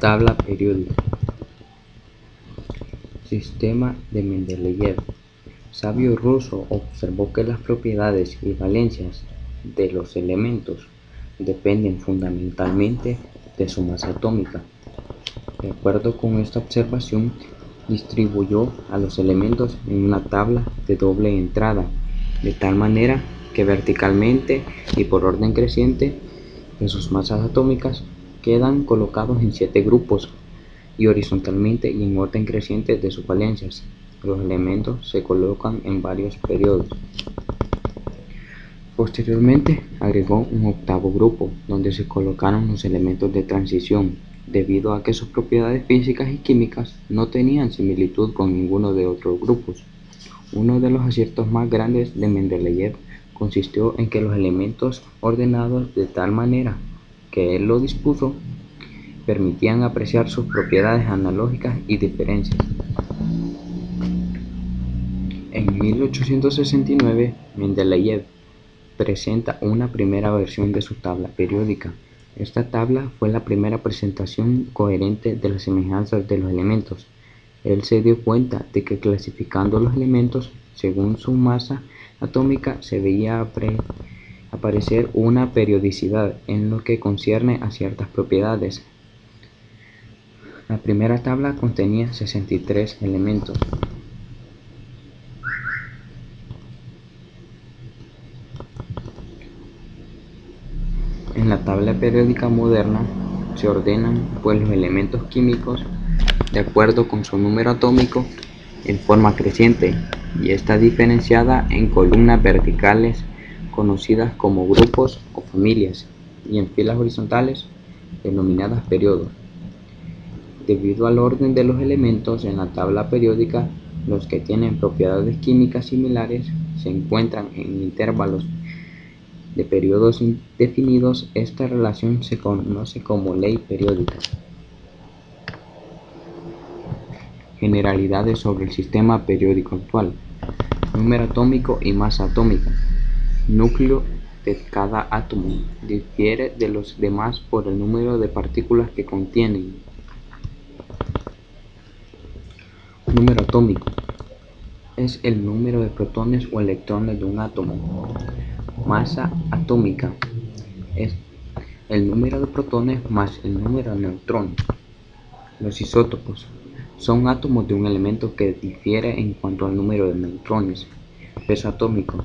Tabla periódica. Sistema de Mendeleev. Sabio ruso observó que las propiedades y valencias de los elementos dependen fundamentalmente de su masa atómica. De acuerdo con esta observación, distribuyó a los elementos en una tabla de doble entrada, de tal manera que verticalmente y por orden creciente de sus masas atómicas quedan colocados en 7 grupos, y horizontalmente y en orden creciente de sus valencias. Los elementos se colocan en varios periodos. Posteriormente agregó un octavo grupo, donde se colocaron los elementos de transición, debido a que sus propiedades físicas y químicas no tenían similitud con ninguno de otros grupos. Uno de los aciertos más grandes de Mendeleev consistió en que los elementos ordenados de tal manera que él lo dispuso permitían apreciar sus propiedades analógicas y diferencias. En 1869, Mendeleev presenta una primera versión de su tabla periódica. Esta tabla fue la primera presentación coherente de las semejanzas de los elementos. Él se dio cuenta de que clasificando los elementos según su masa atómica se veía aparecer una periodicidad en lo que concierne a ciertas propiedades. La primera tabla contenía 63 elementos. En la tabla periódica moderna se ordenan pues los elementos químicos de acuerdo con su número atómico en forma creciente, y está diferenciada en columnas verticales conocidas como grupos o familias, y en filas horizontales denominadas periodos. Debido al orden de los elementos en la tabla periódica, los que tienen propiedades químicas similares se encuentran en intervalos de periodos indefinidos. Esta relación se conoce como ley periódica. Generalidades sobre el sistema periódico actual. Número atómico y masa atómica. Núcleo de cada átomo difiere de los demás por el número de partículas que contienen. Número atómico es el número de protones o electrones de un átomo. Masa atómica es el número de protones más el número de neutrones. Los isótopos son átomos de un elemento que difiere en cuanto al número de neutrones. Peso atómico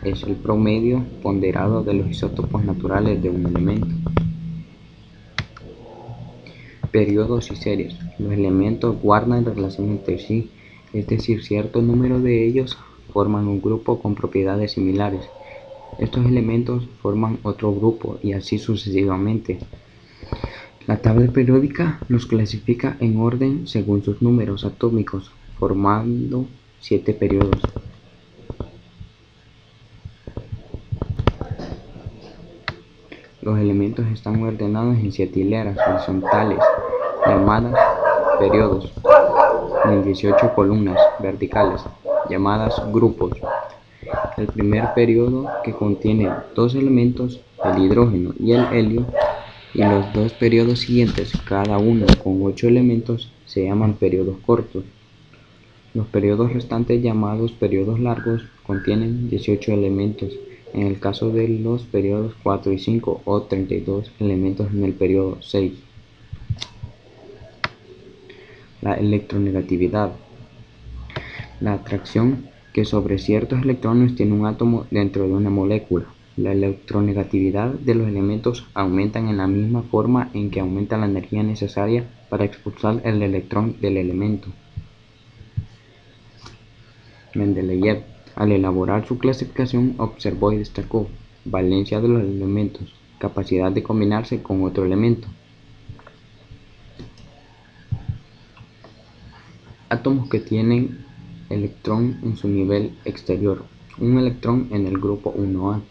es el promedio ponderado de los isótopos naturales de un elemento. Periodos y series. Los elementos guardan relación entre sí, es decir, cierto número de ellos forman un grupo con propiedades similares. Estos elementos forman otro grupo y así sucesivamente. La tabla periódica los clasifica en orden según sus números atómicos, formando 7 periodos. Los elementos están ordenados en 7 hileras horizontales, llamadas periodos, y en 18 columnas verticales, llamadas grupos. El primer periodo, que contiene 2 elementos, el hidrógeno y el helio, y los 2 periodos siguientes, cada uno con 8 elementos, se llaman periodos cortos. Los periodos restantes, llamados periodos largos, contienen 18 elementos en el caso de los periodos 4 y 5, o 32 elementos en el periodo 6. La electronegatividad. La atracción que sobre ciertos electrones tiene un átomo dentro de una molécula. La electronegatividad de los elementos aumentan en la misma forma en que aumenta la energía necesaria para expulsar el electrón del elemento. Mendeleev, al elaborar su clasificación, observó y destacó valencia de los elementos, capacidad de combinarse con otro elemento. Átomos que tienen electrón en su nivel exterior. Un electrón en el grupo 1A,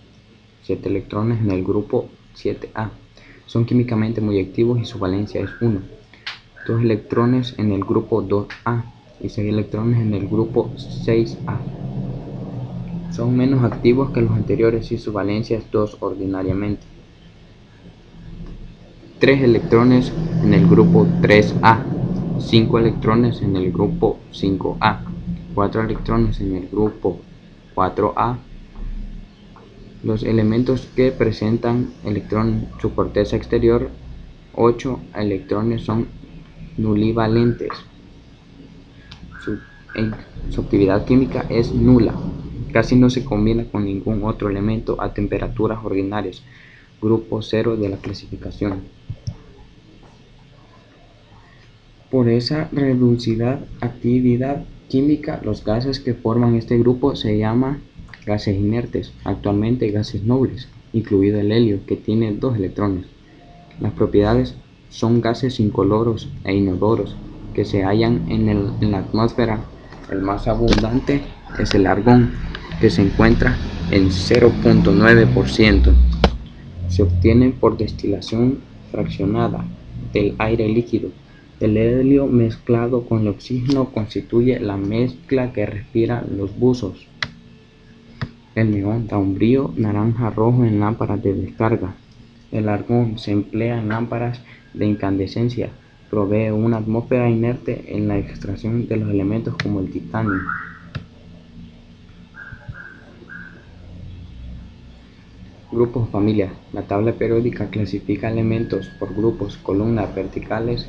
7 electrones en el grupo 7A. Son químicamente muy activos y su valencia es 1. 2 electrones en el grupo 2A y 6 electrones en el grupo 6A. Son menos activos que los anteriores y su valencia es 2 ordinariamente. 3 electrones en el grupo 3A, 5 electrones en el grupo 5A, 4 electrones en el grupo 4A. Los elementos que presentan electrón en su corteza exterior, 8 electrones, son nulivalentes. Su actividad química es nula. Casi no se combina con ningún otro elemento a temperaturas ordinarias. Grupo 0 de la clasificación. Por esa reducida actividad química, los gases que forman este grupo se llaman gases inertes, actualmente gases nobles, incluido el helio, que tiene 2 electrones. Las propiedades son gases incoloros e inodoros que se hallan en la atmósfera. El más abundante es el argón, que se encuentra en 0.9%. Se obtiene por destilación fraccionada del aire líquido. El helio mezclado con el oxígeno constituye la mezcla que respiran los buzos. El neón da un brillo naranja-rojo en lámparas de descarga. El argón se emplea en lámparas de incandescencia. Provee una atmósfera inerte en la extracción de los elementos como el titanio. Grupos o familias. La tabla periódica clasifica elementos por grupos, columnas verticales.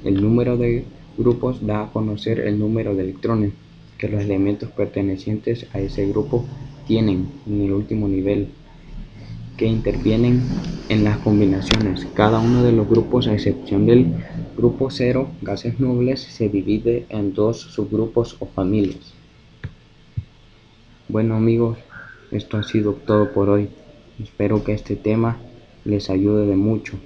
El número de grupos da a conocer el número de electrones que los elementos pertenecientes a ese grupo tienen en el último nivel, que intervienen en las combinaciones. Cada uno de los grupos, a excepción del grupo 0, gases nobles, se divide en 2 subgrupos o familias. Bueno amigos, esto ha sido todo por hoy. Espero que este tema les ayude de mucho.